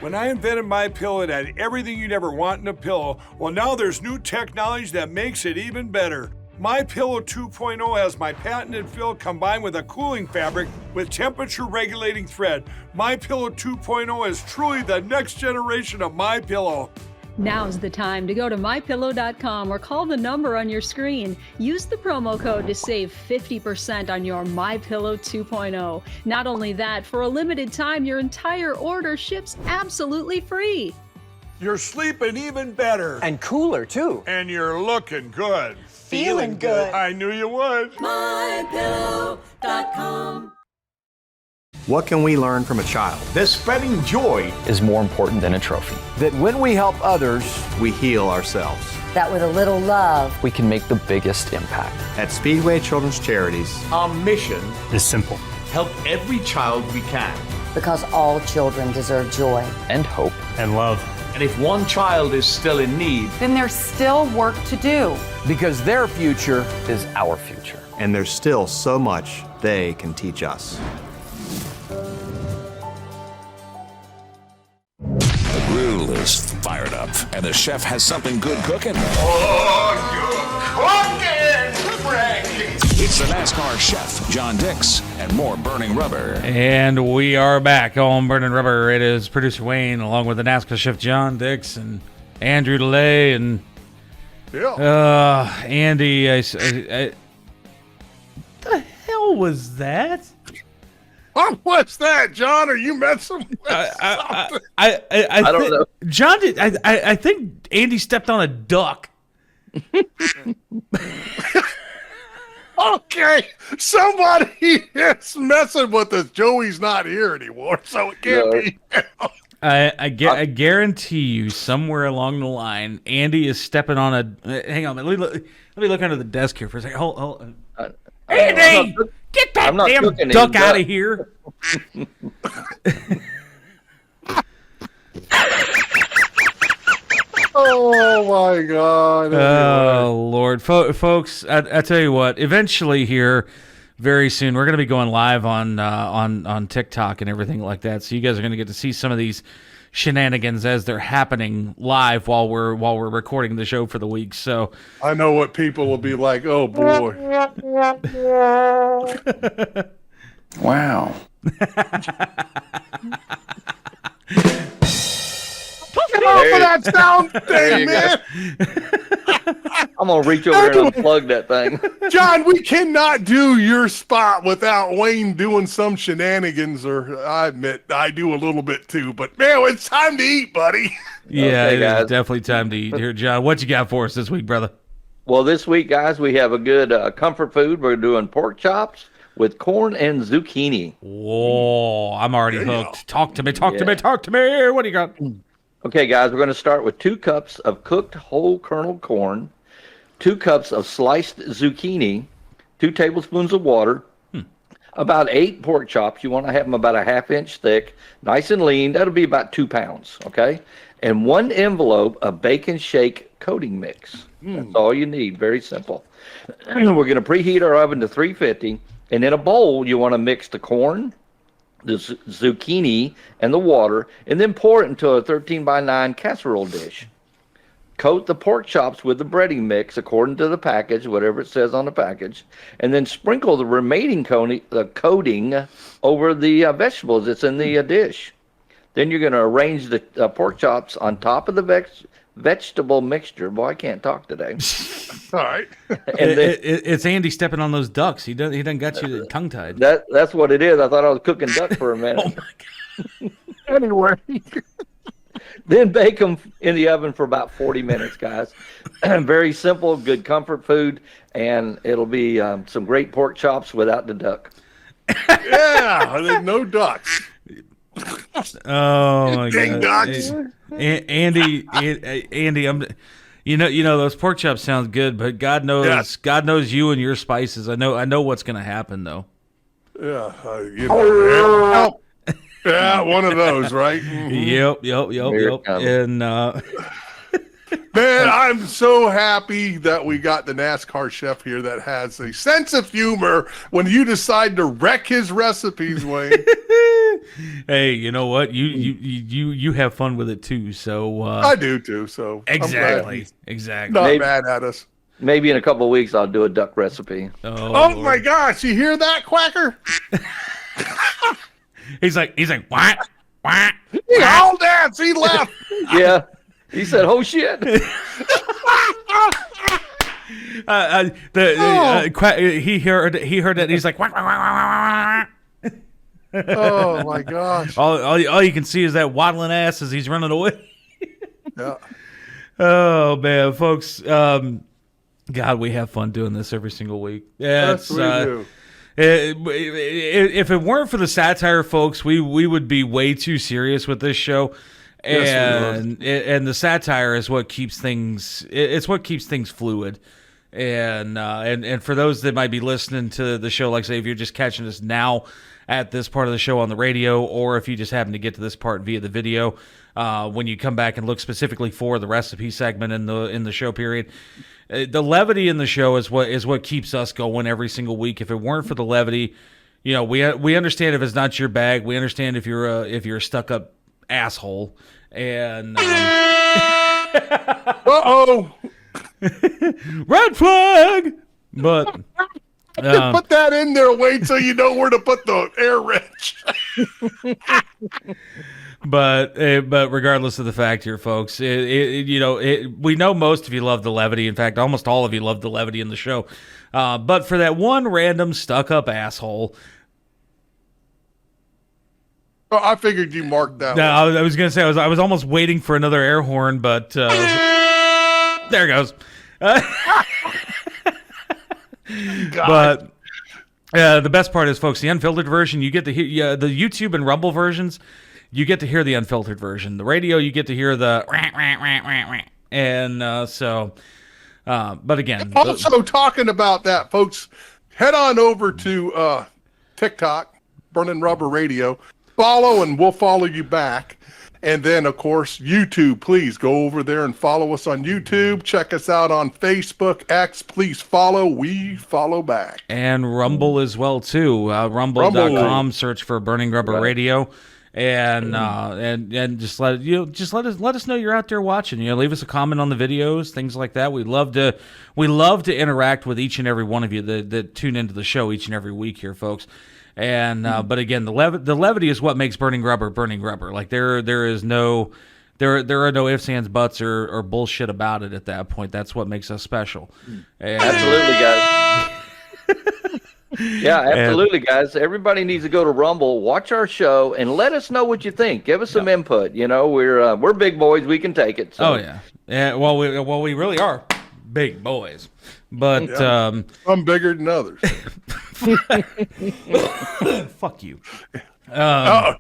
When I invented My Pillow, it had everything you'd ever want in a pillow. Well, now there's new technology that makes it even better. My Pillow 2.0 has my patented fill combined with a cooling fabric with temperature regulating thread. My Pillow 2.0 is truly the next generation of My Pillow. Now's the time to go to mypillow.com or call the number on your screen. Use the promo code to save 50% on your MyPillow 2.0. Not only that, for a limited time, your entire order ships absolutely free. You're sleeping even better. And cooler, too. And you're looking good. Feeling good. I knew you would. mypillow.com. What can we learn from a child? That spreading joy is more important than a trophy. that when we help others, We heal ourselves. That with a little love, We can make the biggest impact. At Speedway Children's Charities, our mission It's simple. help every child we can. because all children deserve joy. And hope. And love. And if one child is still in need, Then there's still work to do. because their future Is our future. and there's still so much they can teach us. The grill is fired up, and the chef has something good cooking. It's the NASCAR chef, John Dix, and more Burning Rubber. And we are back on Burning Rubber. It is producer Wayne, along with the NASCAR chef John Dix and Andrew DeLay and Andy. The hell was that? What's that, John? Are you messing with something? I don't know. John did. I think Andy stepped on a duck. Okay, somebody is messing with us. Joey's not here anymore, so it can't be. I guarantee you, somewhere along the line, Andy is stepping on a. Hang on, let me look under the desk here for a second. Hold. Andy, get that damn duck out of here. Oh my God! Oh Lord, folks! I tell you what. Eventually, here, very soon, we're going to be going live on TikTok and everything like that. So you guys are going to get to see some of these shenanigans as they're happening live while we're recording the show for the week. So I know what people will be like. Oh boy! Wow. Get off of that sound thing, man! I'm gonna reach over there and unplug that thing. John, we cannot do your spot without Wayne doing some shenanigans, or I admit I do a little bit too. But man, it's time to eat, buddy. Yeah, Okay, it guys. is definitely time to eat here, John. What you got for us this week, brother? Well, this week, guys, we have a good comfort food. We're doing pork chops with corn and zucchini. Whoa, I'm already hooked. Talk to me. Talk to me. Talk to me. What do you got? Okay, guys, we're going to start with 2 cups of cooked whole kernel corn, 2 cups of sliced zucchini, 2 tablespoons of water, about 8 pork chops. You want to have them about a ½ inch thick, nice and lean. That'll be about 2 pounds, okay? And 1 envelope of bacon shake coating mix. That's all you need. Very simple. We're going to preheat our oven to 350, and in a bowl, you want to mix the corn, the zucchini, and the water, and then pour it into a 13x9 casserole dish. Coat the pork chops with the breading mix according to the package, whatever it says on the package, and then sprinkle the remaining coating over the vegetables that's in the dish. Then you're going to arrange the pork chops on top of the vegetable mixture. Boy, I can't talk today. All right. And then, It's Andy stepping on those ducks. He done got you tongue tied. that's what it is. I thought I was cooking duck for a minute. Oh my God. Anyway. Then bake them in the oven for about 40 minutes, guys. Very simple, good comfort food, and it'll be some great pork chops without the duck. Yeah, there's no ducks. Oh my Dang God. ducks. Andy, I'm. You know those pork chops sound good, but God knows, Yes. God knows you and your spices. I know what's going to happen though. Yeah, you yeah, one of those, right? Yep. And Man, I'm so happy that we got the NASCAR chef here that has a sense of humor when you decide to wreck his recipes, Wayne. hey, you know what? You have fun with it too. So I do too. So exactly. Not mad at us. Maybe in a couple of weeks I'll do a duck recipe. Oh my gosh! You hear that, Quacker? He's like what? What? He all dance. He left. Yeah. He said, "Oh shit!" He heard that. He's like, "Wah, wah, wah, wah, wah." Oh my gosh! All you can see is that waddling ass as he's running away. Yeah. Oh man, folks. God, we have fun doing this every single week. Yeah, Yes, we do. If it weren't for the satire, folks, we would be way too serious with this show. And the satire is what keeps things. It's what keeps things fluid. And for those that might be listening to the show, like say if you're just catching us now at this part of the show on the radio, or if you just happen to get to this part via the video, when you come back and look specifically for the recipe segment in the show period, the levity in the show is what keeps us going every single week. If it weren't for the levity, you know, we understand if it's not your bag. We understand if you're a stuck up asshole. And red flag. But put that in there. Wait till you know where to put the air wrench. But regardless of the fact here, folks, we know most of you love the levity. In fact, almost all of you love the levity in the show. But for that one random stuck-up asshole, I figured you marked that. No, I was going to say I was almost waiting for another air horn, but there it goes. But the best part is, folks, the unfiltered version, you get to hear the YouTube and Rumble versions. You get to hear the unfiltered version. The radio, you get to hear the and but again. Also talking about that, folks, head on over to TikTok, Burning Rubber Radio. Follow, and we'll follow you back. And then, of course, YouTube. Please go over there and follow us on YouTube. Check us out on Facebook, X. Please follow. We follow back. And Rumble as well, too. Rumble.com. Search for Burning Rubber Radio. And just let us know you're out there watching. Leave us a comment on the videos, things like that. We love to interact with each and every one of you that tune into the show each and every week here, folks. And but again, the levity is what makes Burning Rubber. Like there are no ifs, ands, buts, or bullshit about it at that point. That's what makes us special. And, absolutely, guys. Yeah, absolutely, guys. Everybody needs to go to Rumble, watch our show, and let us know what you think. Give us some input. We're big boys. We can take it. So. Oh yeah. Well, we really are big boys. But I'm bigger than others. Fuck you. Hold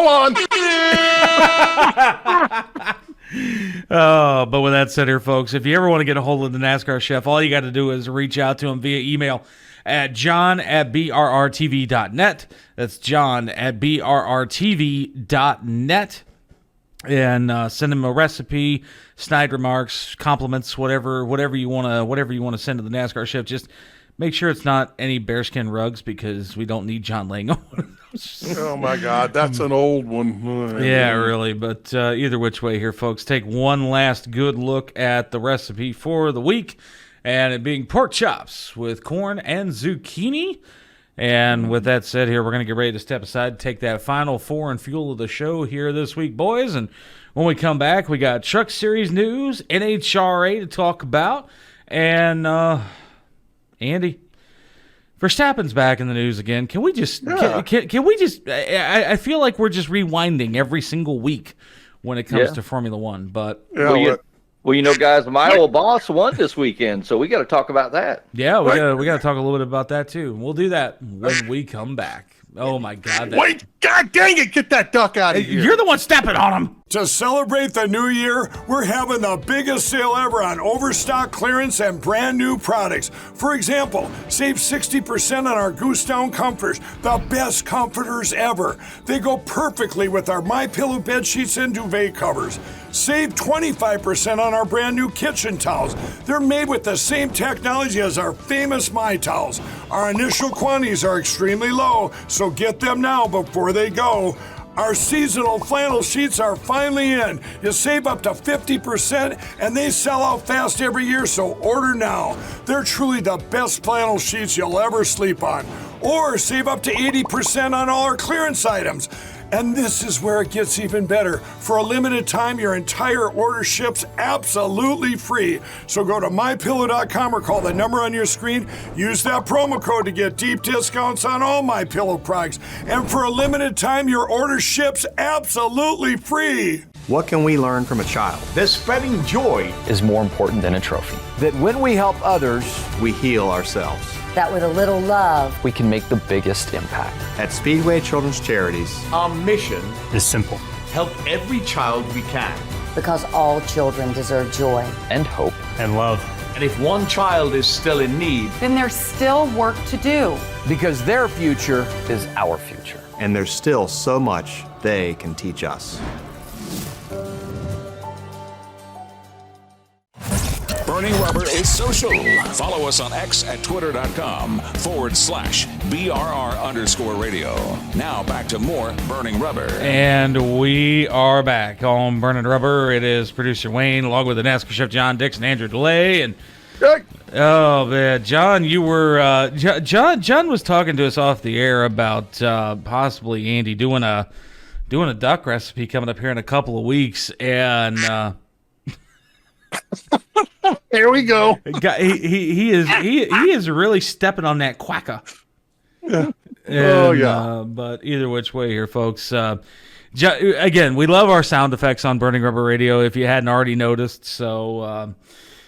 on. But with that said here, folks, if you ever want to get a hold of the NASCAR chef, all you got to do is reach out to him via email at john@brrtv.net. That's john@brrtv.net. And send him a recipe, snide remarks, compliments, whatever you want to send to the NASCAR chef. Just make sure it's not any bearskin rugs, because we don't need John laying on those. Oh my God, that's an old one. Yeah, really. But either which way here, folks, take one last good look at the recipe for the week, and it being pork chops with corn and zucchini. And with that said here, we're going to get ready to step aside, take that final four and fuel of the show here this week, boys. And when we come back, we got Truck Series news, NHRA to talk about, and Andy, Verstappen's back in the news again. Can we just, can we just, I feel like we're just rewinding every single week when it comes to Formula One, but. Well, guys, my old boss won this weekend, so we got to talk about that. Yeah, we got to talk a little bit about that too. We'll do that when we come back. Oh my God! Wait, God dang it! Get that duck out of here! You're the one stepping on him. To celebrate the new year, we're having the biggest sale ever on overstock clearance and brand new products. For example, save 60% on our Goose Down comforters, the best comforters ever. They go perfectly with our MyPillow bed sheets and duvet covers. Save 25% on our brand new kitchen towels. They're made with the same technology as our famous My Towels. Our initial quantities are extremely low, so get them now before they go. Our seasonal flannel sheets are finally in. You save up to 50%, and they sell out fast every year, so order now. They're truly the best flannel sheets you'll ever sleep on. Or save up to 80% on all our clearance items. And this is where it gets even better. For a limited time, your entire order ships absolutely free. So go to MyPillow.com or call the number on your screen. Use that promo code to get deep discounts on all MyPillow products. And for a limited time, your order ships absolutely free. What can we learn from a child? That spreading joy is more important than a trophy. That when we help others, we heal ourselves. That with a little love, we can make the biggest impact. At Speedway Children's Charities, our mission is simple. Help every child we can. Because all children deserve joy. And hope. And love. And if one child is still in need, then there's still work to do. Because their future is our future. And there's still so much they can teach us. Burning Rubber is social. Follow us on X at twitter.com/BRR_radio. Now back to more Burning Rubber. And we are back on Burning Rubber. It is producer Wayne, along with the NASCAR chef John Dixon, Andrew DeLay, and oh man, John, you were John was talking to us off the air about possibly Andy doing a duck recipe coming up here in a couple of weeks, and here we go. He is really stepping on that quacker. Yeah. But either which way here, folks. Again, we love our sound effects on Burning Rubber Radio. If you hadn't already noticed, so.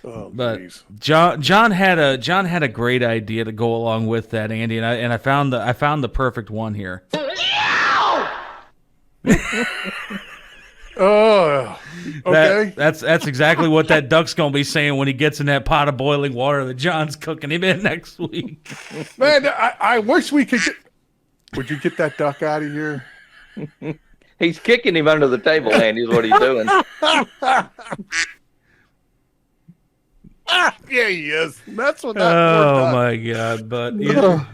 But John had a great idea to go along with that, Andy, and I found the perfect one here. Okay. That's exactly what that duck's gonna be saying when he gets in that pot of boiling water that John's cooking him in next week. Man, I wish we could get... Would you get that duck out of here? He's kicking him under the table, Andy, is what he's doing. Yeah, he is. That's what that Oh my God! But either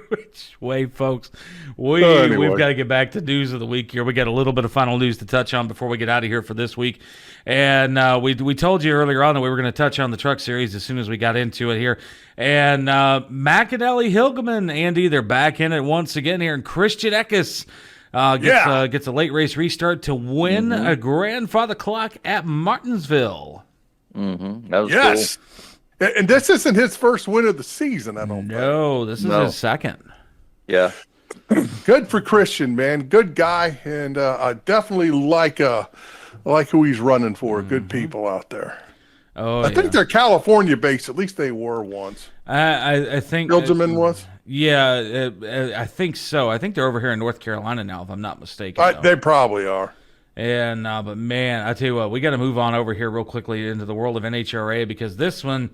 which way, folks, we've got to get back to news of the week here. We got a little bit of final news to touch on before we get out of here for this week. And we told you earlier on that we were going to touch on the truck series as soon as we got into it here. And McAnally Hilgeman, Andy, they're back in it once again here. And Christian Eckes gets a late race restart to win a grandfather clock at Martinsville. Mm-hmm. That was cool. And this isn't his first win of the season, I don't think. No, this is his second. Yeah. Good for Christian, man. Good guy. And I definitely like who he's running for. Good people out there. Oh, I think they're California based. At least they were once. I think Hilgeman was. Yeah, I think so. I think they're over here in North Carolina now, if I'm not mistaken. They probably are. And but man, I tell you what, we got to move on over here real quickly into the world of NHRA because this one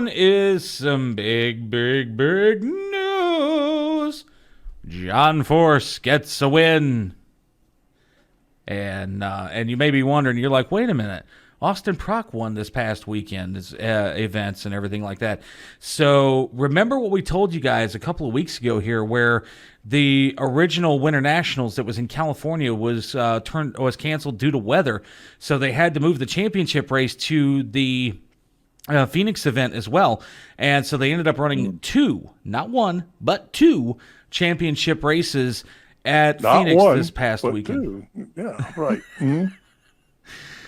is some big news. John Force gets a win, and you may be wondering, you're like, wait a minute. Austin Prock won this past weekend's events and everything like that. So remember what we told you guys a couple of weeks ago here, where the original Winter Nationals that was in California was canceled due to weather. So they had to move the championship race to the Phoenix event as well. And so they ended up running two, not one, but two championship races at Phoenix this past weekend. Two. Yeah, right. Mm-hmm.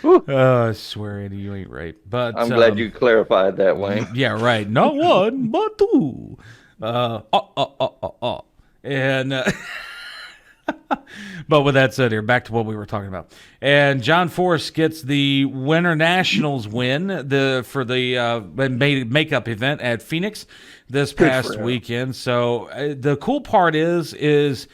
I swear, Eddie, you ain't right. But I'm glad you clarified that, Wayne. Yeah, right. Not one, but two. And but with that said, here back to what we were talking about. And John Force gets the Winter Nationals win for the makeup event at Phoenix this past weekend. So the cool part is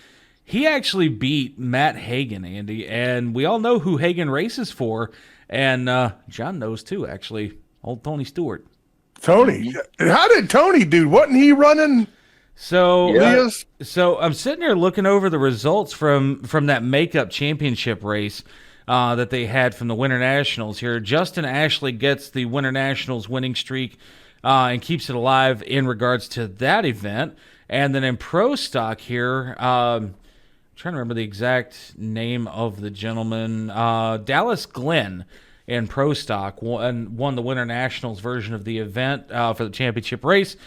he actually beat Matt Hagan, Andy, and we all know who Hagan races for, and John knows too, actually. Old Tony Stewart. Tony? How did Tony do? Wasn't he running? So I'm sitting here looking over the results from that makeup championship race that they had from the Winter Nationals here. Justin Ashley gets the Winter Nationals winning streak and keeps it alive in regards to that event. And then in Pro Stock here, trying to remember the exact name of the gentleman. Dallas Glenn in Pro Stock won the Winter Nationals version of the event for the championship race.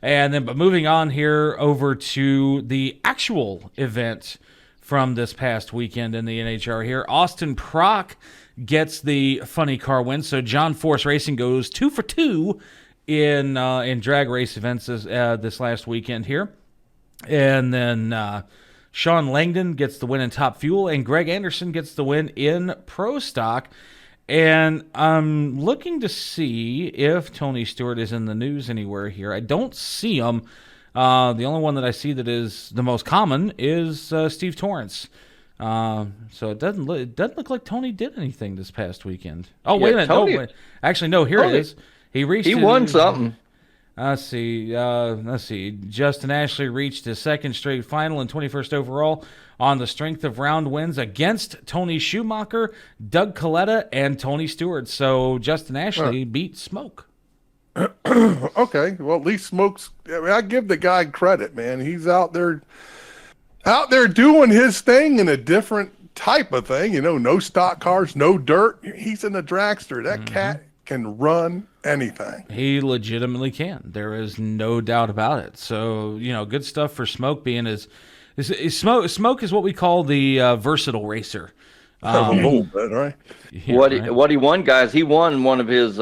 And then, but moving on here over to the actual event from this past weekend in the NHR here, Austin Prock gets the funny car win. So John Force Racing goes 2 for 2 in drag race events this last weekend here. And then Sean Langdon gets the win in Top Fuel, and Greg Anderson gets the win in Pro Stock. And I'm looking to see if Tony Stewart is in the news anywhere here. I don't see him. The only one that I see that is the most common is Steve Torrance. So it doesn't look like Tony did anything this past weekend. Oh, wait a minute. Tony, no, actually, no, here it is. He won something. Let's see. Justin Ashley reached his second straight final and 21st overall on the strength of round wins against Tony Schumacher, Doug Coletta, and Tony Stewart. So Justin Ashley beat Smoke. Okay, well at least Smoke's. I give the guy credit, man. He's out there doing his thing in a different type of thing. You know, no stock cars, no dirt. He's in a dragster. That cat can run anything. He legitimately can. There is no doubt about it. So, good stuff for Smoke being Smoke is what we call the versatile racer. A little bit, right? Yeah, what he won, guys? He won one of his.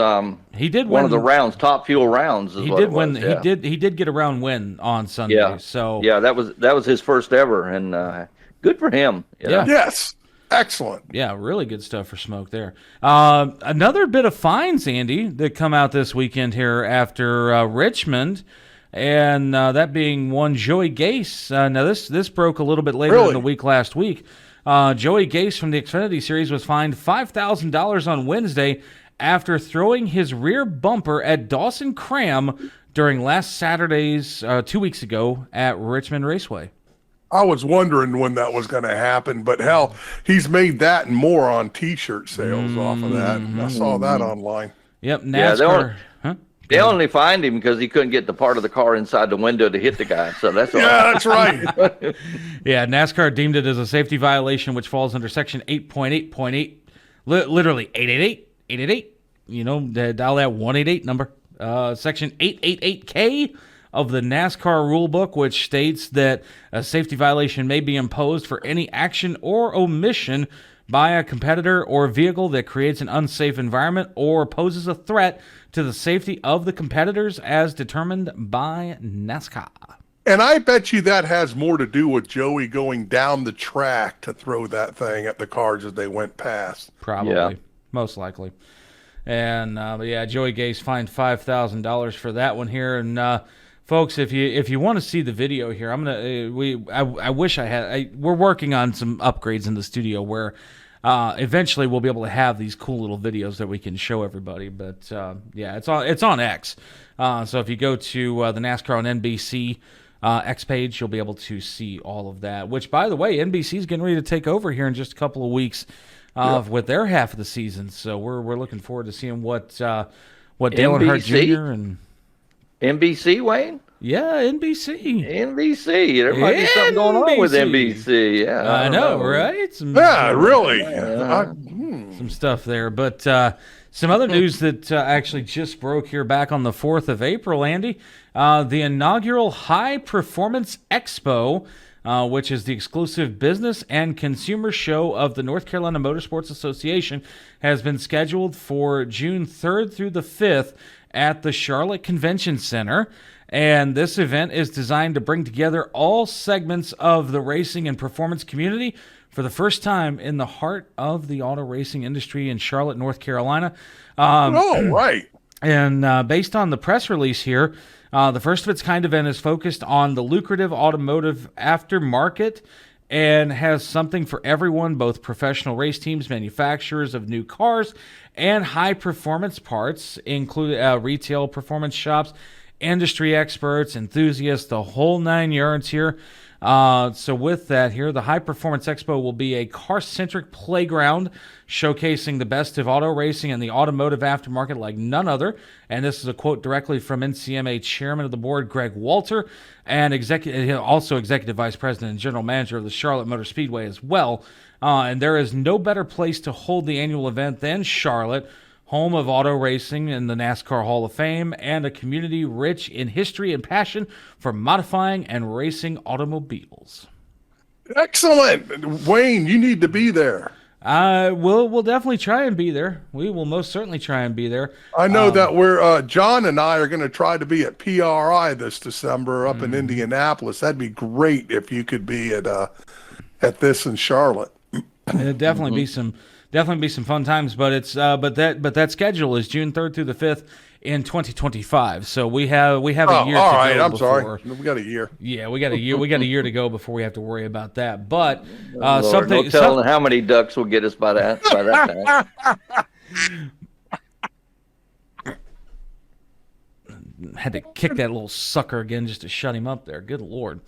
He did one win of the rounds, Top Fuel rounds. He did win. Yeah. He did get a round win on Sunday. Yeah. So that was his first ever, and good for him. Yeah. Yes. Excellent. Yeah, really good stuff for Smoke there. Another bit of fines, Andy, that come out this weekend here after Richmond, and that being one Joey Gase. Now this broke a little bit later in the week last week. Joey Gase from the Xfinity Series was fined $5,000 on Wednesday after throwing his rear bumper at Dawson Cram during last Saturday's, 2 weeks ago, at Richmond Raceway. I was wondering when that was going to happen, but hell, he's made that and more on T-shirt sales off of that. I saw that online. Yep, NASCAR. They only fined him because he couldn't get the part of the car inside the window to hit the guy. So that's all. Yeah, that's right. Yeah, NASCAR deemed it as a safety violation, which falls under Section 8.8.8, literally 888. You know, dial that 188 number. Section 888K of the NASCAR rulebook, which states that a safety violation may be imposed for any action or omission by a competitor or vehicle that creates an unsafe environment or poses a threat to the safety of the competitors as determined by NASCAR. And I bet you that has more to do with Joey going down the track to throw that thing at the cars as they went past. Probably, most likely. And Joey Gase fined $5,000 for that one here. And folks, if you want to see the video here, I wish I had. We're working on some upgrades in the studio where eventually we'll be able to have these cool little videos that we can show everybody. But it's on X. So if you go to the NASCAR on NBC X page, you'll be able to see all of that. Which, by the way, NBC is getting ready to take over here in just a couple of weeks with their half of the season. So we're looking forward to seeing what Dale Earnhardt Jr. and NBC, Wayne? Yeah, NBC. There might be something going on with NBC. Yeah, I know, right? Really. Some stuff there. But some other news that actually just broke here back on the 4th of April, Andy. The inaugural High Performance Expo, which is the exclusive business and consumer show of the North Carolina Motorsports Association, has been scheduled for June 3rd through the 5th at the Charlotte Convention Center. And this event is designed to bring together all segments of the racing and performance community for the first time in the heart of the auto racing industry in Charlotte, North Carolina. Right. And based on the press release here, the first of its kind event is focused on the lucrative automotive aftermarket and has something for everyone, both professional race teams, manufacturers of new cars, and high-performance parts, include retail performance shops, industry experts, enthusiasts, the whole 9 yards here. So with that here, the High Performance Expo will be a car-centric playground showcasing the best of auto racing and the automotive aftermarket like none other. And this is a quote directly from NCMA Chairman of the Board, Greg Coulter, and also Executive Vice President and General Manager of the Charlotte Motor Speedway as well. And there is no better place to hold the annual event than Charlotte, home of auto racing and the NASCAR Hall of Fame, and a community rich in history and passion for modifying and racing automobiles. Excellent. Wayne, you need to be there. We'll definitely try and be there. We will most certainly try and be there. I know that we're John and I are going to try to be at PRI this December up in Indianapolis. That'd be great if you could be at this in Charlotte. It'd definitely be some fun times, but it's but that schedule is June 3rd through the 5th in 2025. So we have a year to go. All right, I'm sorry. We got a year. Yeah, we got a year. We got a year to go before we have to worry about that. But Lord, no telling how many ducks will get us by that time. Had to kick that little sucker again just to shut him up there. Good Lord.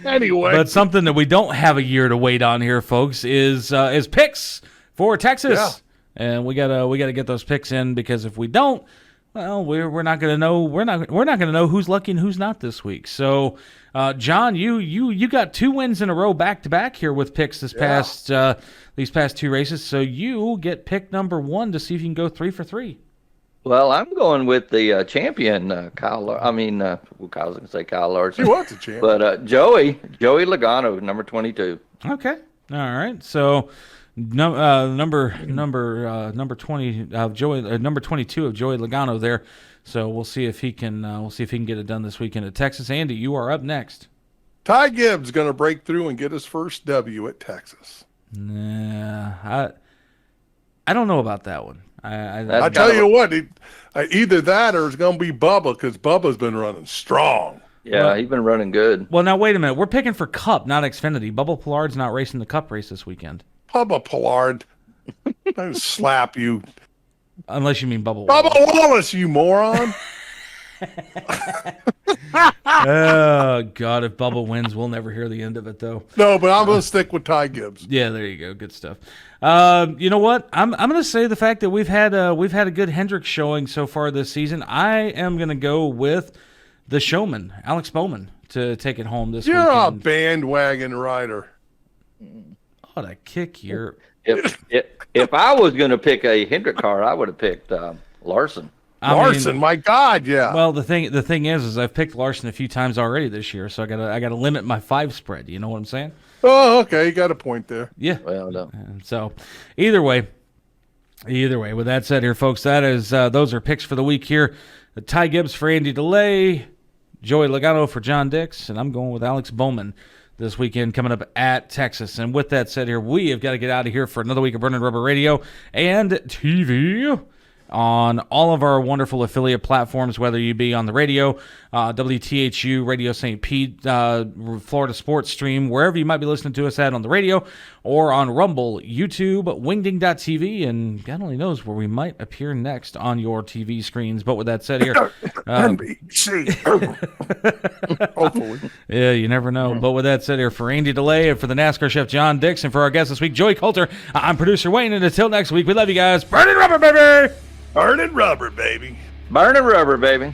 Anyway, but something that we don't have a year to wait on here, folks, is picks for Texas, and we gotta get those picks in, because if we don't, well, we're not gonna know gonna know who's lucky and who's not this week. So, John, you got 2 wins in a row back to back here with picks these past 2 races. So you get pick number 1 to see if you can go 3 for 3. Well, I'm going with the champion, Kyle. I was going to say Kyle Larson. He was the champion. But Joey Logano, number 22. Okay. All right. So number 20 of Joey, number 22 of Joey Logano there. So we'll see if he can get it done this weekend at Texas. Andy, you are up next. Ty Gibbs going to break through and get his first W at Texas. Nah, I don't know about that one. I tell you what, either that or it's going to be Bubba, because Bubba's been running strong. Yeah, he's been running good. Well, now wait a minute. We're picking for Cup, not Xfinity. Bubba Pollard's not racing the Cup race this weekend. Bubba Pollard. I'll slap you. Unless you mean Bubba Bubba Wallace, you moron. Oh, God. If Bubba wins, we'll never hear the end of it, though. No, but I'm going to stick with Ty Gibbs. Yeah, there you go. Good stuff. You know what? I'm going to say the fact that we've had a good Hendrick showing so far this season. I am going to go with the showman, Alex Bowman, to take it home this weekend. You're a bandwagon rider. What a kick here. If I was going to pick a Hendrick car, I would have picked Larson. Larson, my God, yeah. Well, the thing is I've picked Larson a few times already this year, so I gotta limit my 5 spread. You know what I'm saying? Oh, okay, you got a point there. Yeah. Well, no. So, either way. With that said, here, folks, that is those are picks for the week here. Ty Gibbs for Andy DeLay, Joey Logano for John Dix, and I'm going with Alex Bowman this weekend coming up at Texas. And with that said here, we have got to get out of here for another week of Burning Rubber Radio and TV on all of our wonderful affiliate platforms, whether you be on the radio, WTHU, Radio St. Pete, Florida Sports Stream, wherever you might be listening to us at on the radio, or on Rumble, YouTube, wingding.tv, and God only knows where we might appear next on your TV screens. But with that said here, NBC. Hopefully. Yeah, you never know. But with that said here, for Andy DeLay and for the NASCAR chef John Dix, and for our guest this week, Joey Coulter, I'm producer Wayne, and until next week, we love you guys. Burning rubber, baby! Burning rubber, baby. Burning rubber, baby.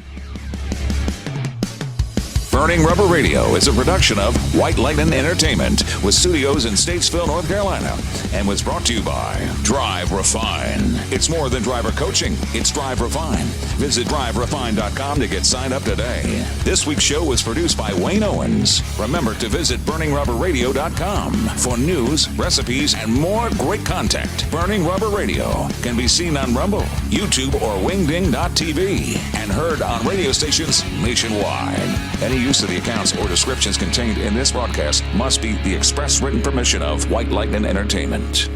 Burning Rubber Radio is a production of White Lightning Entertainment with studios in Statesville, North Carolina, and was brought to you by DriveRefine. It's more than driver coaching, it's DriveRefine. Visit DriveRefine.com to get signed up today. This week's show was produced by Wayne Owens. Remember to visit BurningRubberRadio.com for news, recipes, and more great content. Burning Rubber Radio can be seen on Rumble, YouTube, or wingding.tv and heard on radio stations nationwide. Any use of the accounts or descriptions contained in this broadcast must be the express written permission of White Lightning Entertainment.